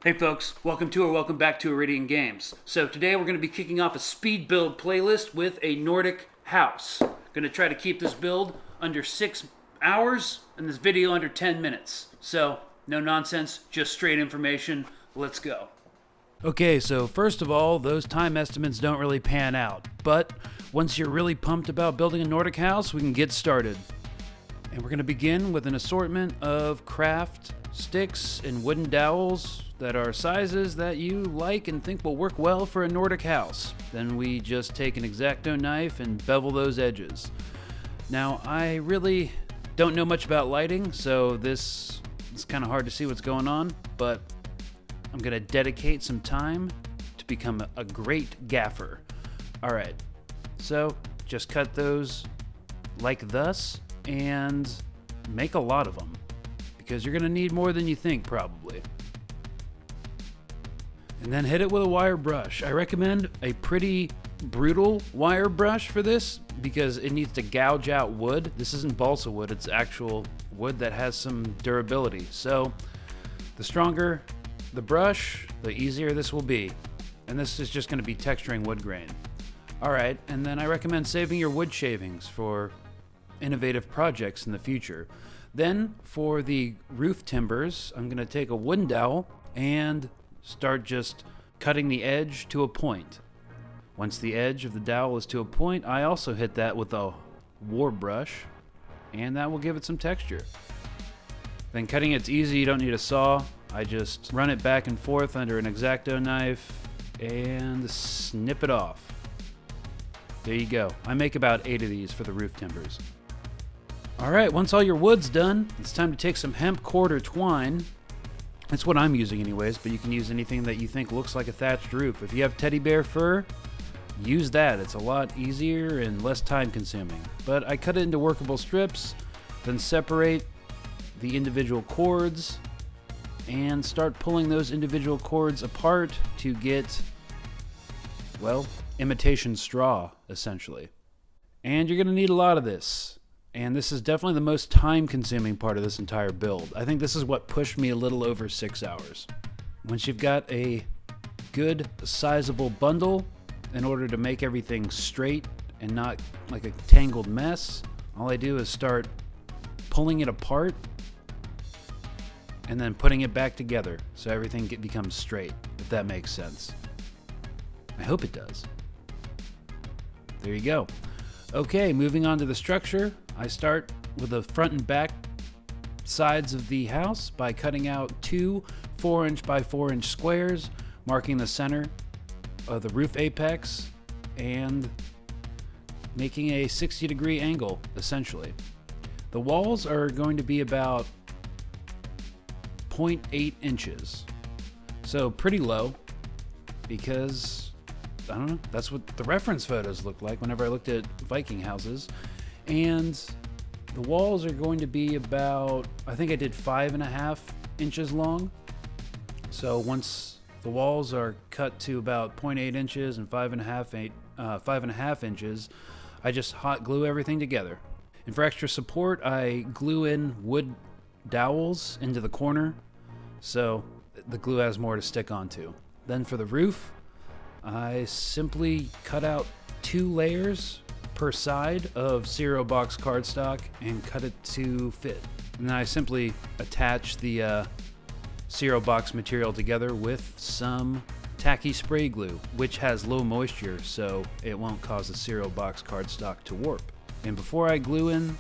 Hey folks, welcome to or welcome back to Oridian Games. So today we're going to be kicking off a speed build playlist with a Nordic house. Going to try to keep this build under 6 hours and this video under 10 minutes. So no nonsense, just straight information. Let's go. Okay, so first of all, those time estimates don't really pan out. But once you're really pumped about building a Nordic house, we can get started. And we're going to begin with an assortment of craft sticks and wooden dowels that are sizes that you like and think will work well for a Nordic house. Then we just take an X-Acto knife and bevel those edges. Now, I really don't know much about lighting, so this is kind of hard to see what's going on, but I'm going to dedicate some time to become a great gaffer. All right, so just cut those like thus and make a lot of them, because you're going to need more than you think probably. And then hit it with a wire brush. I recommend a pretty brutal wire brush for this because it needs to gouge out wood. This isn't balsa wood, it's actual wood that has some durability. So the stronger the brush, the easier this will be. And this is just going to be texturing wood grain. All right, and then I recommend saving your wood shavings for innovative projects in the future. Then for the roof timbers, I'm going to take a wooden dowel and start just cutting the edge to a point. Once the edge of the dowel is to a point, I also hit that with a war brush, and that will give it some texture. Then cutting it's easy, you don't need a saw. I just run it back and forth under an X-Acto knife and snip it off. There you go. I make about 8 of these for the roof timbers. Alright, once all your wood's done, it's time to take some hemp cord or twine. That's what I'm using anyways, but you can use anything that you think looks like a thatched roof. If you have teddy bear fur, use that. It's a lot easier and less time consuming. But I cut it into workable strips, then separate the individual cords and start pulling those individual cords apart to get, well, imitation straw, essentially. And you're going to need a lot of this. And this is definitely the most time-consuming part of this entire build. I think this is what pushed me a little over 6 hours. Once you've got a good, sizable bundle, in order to make everything straight and not like a tangled mess, all I do is start pulling it apart and then putting it back together so everything becomes straight, if that makes sense. I hope it does. There you go. Okay, moving on to the structure. I start with the front and back sides of the house by cutting out 2 4-inch by 4-inch squares, marking the center of the roof apex and making a 60-degree angle, essentially. The walls are going to be about 0.8 inches, so pretty low because, I don't know, that's what the reference photos looked like whenever I looked at Viking houses. And the walls are going to be about, I think I did 5.5 inches long. So once the walls are cut to about 0.8 inches and 5.5 inches, I just hot glue everything together. And for extra support, I glue in wood dowels into the corner so the glue has more to stick onto. Then for the roof, I simply cut out 2 layers per side of cereal box cardstock and cut it to fit. And then I simply attach the cereal box material together with some tacky spray glue, which has low moisture so it won't cause the cereal box cardstock to warp. And before I glue in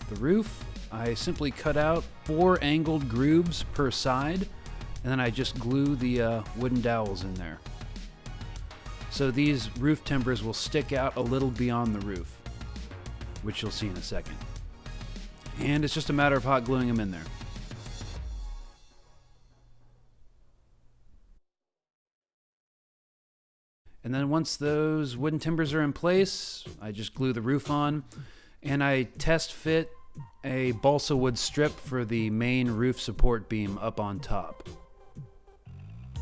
the roof, I simply cut out 4 angled grooves per side, and then I just glue the wooden dowels in there. So these roof timbers will stick out a little beyond the roof, which you'll see in a second. And it's just a matter of hot gluing them in there. And then once those wooden timbers are in place, I just glue the roof on, and I test fit a balsa wood strip for the main roof support beam up on top.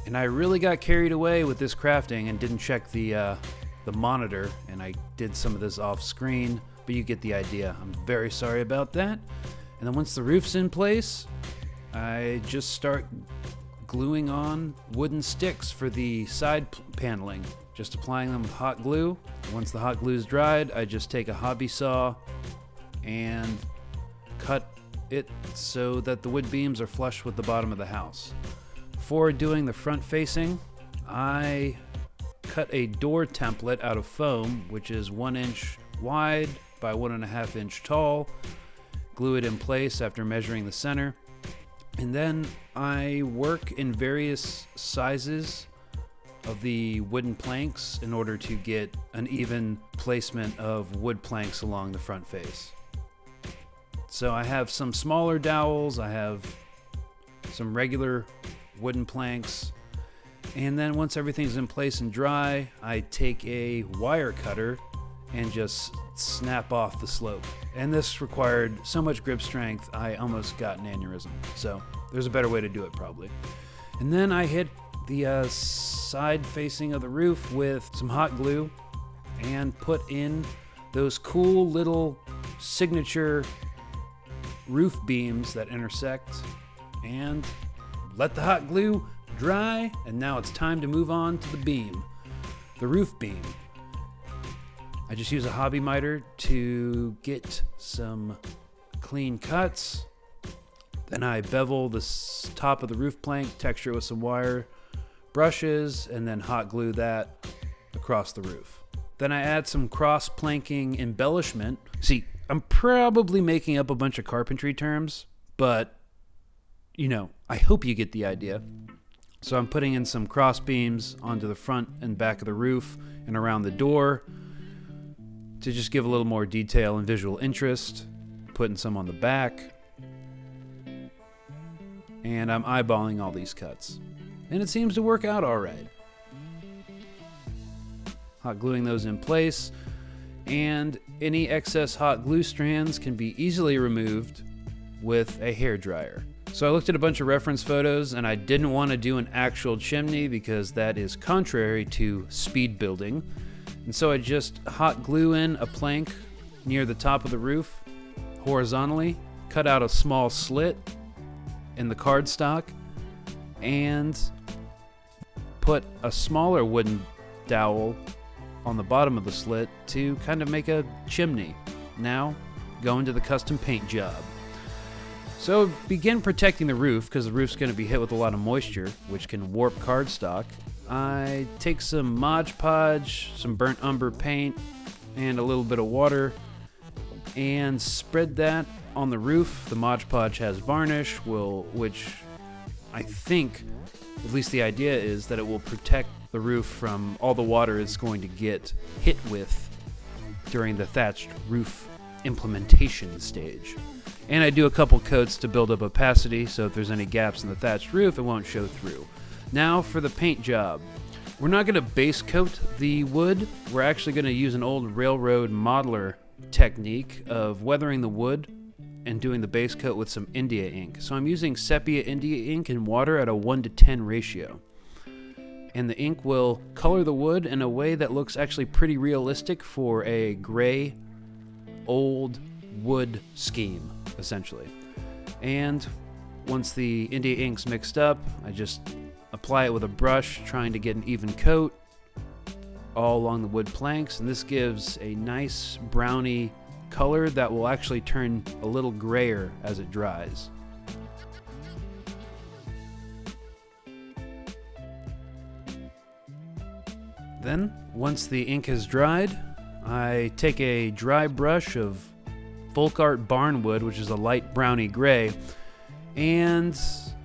And I really got carried away with this crafting and didn't check the monitor, and I did some of this off screen, but you get the idea. I'm very sorry about that. And then once the roof's in place, I just start gluing on wooden sticks for the side paneling. Just applying them with hot glue. Once the hot glue is dried, I just take a hobby saw and cut it so that the wood beams are flush with the bottom of the house. Before doing the front facing, I cut a door template out of foam, which is 1 inch wide by 1.5 inch tall. Glue it in place after measuring the center. And then I work in various sizes of the wooden planks in order to get an even placement of wood planks along the front face. So I have some smaller dowels, I have some regular wooden planks, and then once everything's in place and dry, I take a wire cutter and just snap off the slope. And this required so much grip strength, I almost got an aneurysm. So there's a better way to do it probably. And then I hit the side facing of the roof with some hot glue and put in those cool little signature roof beams that intersect, and let the hot glue dry. And now it's time to move on to the beam, the roof beam. I just use a hobby miter to get some clean cuts. Then I bevel the top of the roof plank, texture it with some wire brushes, and then hot glue that across the roof. Then I add some cross planking embellishment. See, I'm probably making up a bunch of carpentry terms, but I hope you get the idea. So I'm putting in some cross beams onto the front and back of the roof and around the door to just give a little more detail and visual interest. Putting some on the back. And I'm eyeballing all these cuts. And it seems to work out all right. Hot gluing those in place, and any excess hot glue strands can be easily removed with a hairdryer. So I looked at a bunch of reference photos, and I didn't want to do an actual chimney because that is contrary to speed building. And so I just hot glue in a plank near the top of the roof horizontally, cut out a small slit in the cardstock, and put a smaller wooden dowel on the bottom of the slit to kind of make a chimney. Now, go into the custom paint job. So begin protecting the roof, because the roof's going to be hit with a lot of moisture, which can warp cardstock. I take some Mod Podge, some burnt umber paint, and a little bit of water, and spread that on the roof. The Mod Podge has varnish, which I think, at least the idea is, that it will protect the roof from all the water it's going to get hit with during the thatched roof implementation stage. And I do a couple coats to build up opacity, so if there's any gaps in the thatched roof, it won't show through. Now for the paint job. We're not going to base coat the wood. We're actually going to use an old railroad modeler technique of weathering the wood and doing the base coat with some India ink. So I'm using sepia India ink and water at a 1:10 ratio. And the ink will color the wood in a way that looks actually pretty realistic for a gray, old wood scheme, essentially. And once the India ink's mixed up, I just apply it with a brush, trying to get an even coat all along the wood planks. And this gives a nice browny color that will actually turn a little grayer as it dries. Then, once the ink has dried, I take a dry brush of folk art barnwood, which is a light browny gray, and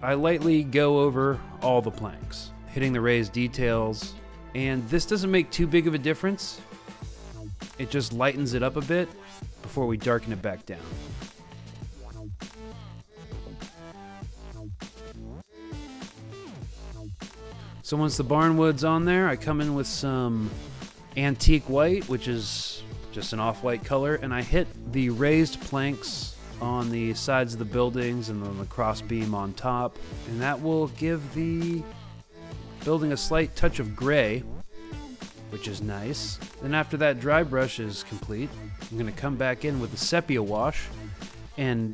I lightly go over all the planks, hitting the raised details. And this doesn't make too big of a difference. It just lightens it up a bit before we darken it back down. So once the barnwood's on there, I come in with some antique white, which is just an off-white color, and I hit the raised planks on the sides of the buildings and then the cross beam on top, and that will give the building a slight touch of gray, which is nice. Then after that dry brush is complete, I'm going to come back in with the sepia wash and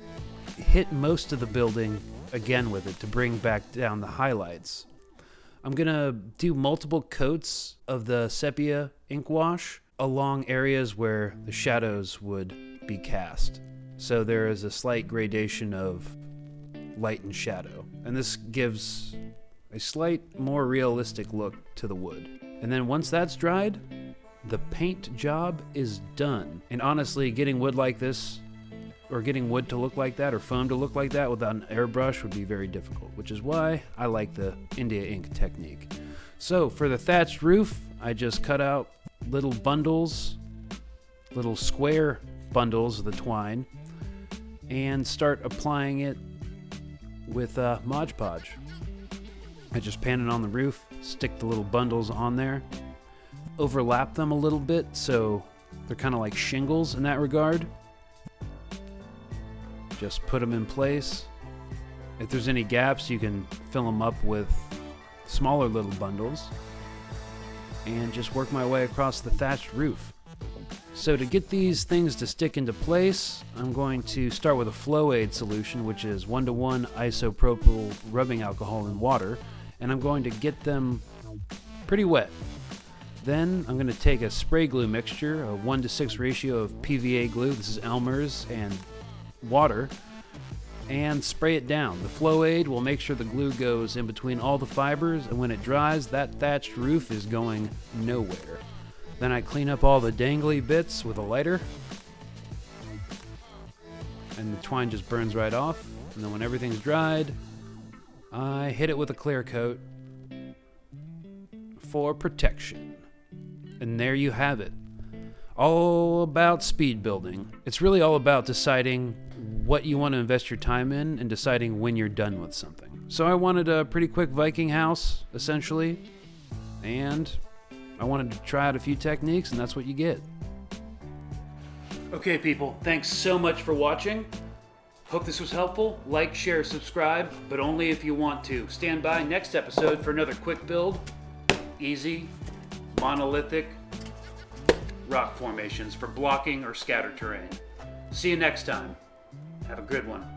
hit most of the building again with it to bring back down the highlights. I'm gonna do multiple coats of the sepia ink wash along areas where the shadows would be cast. So there is a slight gradation of light and shadow. And this gives a slight more realistic look to the wood. And then once that's dried, the paint job is done. And honestly, getting wood like this, or getting wood to look like that, or foam to look like that without an airbrush would be very difficult, which is why I like the India ink technique. So for the thatched roof, I just cut out little bundles, little square bundles of the twine, and start applying it with Mod Podge. I just pan it on the roof, stick the little bundles on there, overlap them a little bit so they're kind of like shingles in that regard. Just put them in place. If there's any gaps, you can fill them up with smaller little bundles, and just work my way across the thatched roof. So to get these things to stick into place, I'm going to start with a flow aid solution, which is 1:1 isopropyl rubbing alcohol and water, and I'm going to get them pretty wet. Then I'm going to take a spray glue mixture, a 1:6 ratio of PVA glue, this is Elmer's, and water, and spray it down. The flow aid will make sure the glue goes in between all the fibers, and when it dries, that thatched roof is going nowhere. Then I clean up all the dangly bits with a lighter, and the twine just burns right off. And then when everything's dried, I hit it with a clear coat for protection. And there you have it. All about speed building. It's really all about deciding what you want to invest your time in and deciding when you're done with something. So I wanted a pretty quick Viking house, essentially, and I wanted to try out a few techniques, and that's what you get. Okay, people, thanks so much for watching. Hope this was helpful. Like, share, subscribe, but only if you want to. Stand by next episode for another quick build. Easy, monolithic rock formations for blocking or scatter terrain. See you next time. Have a good one.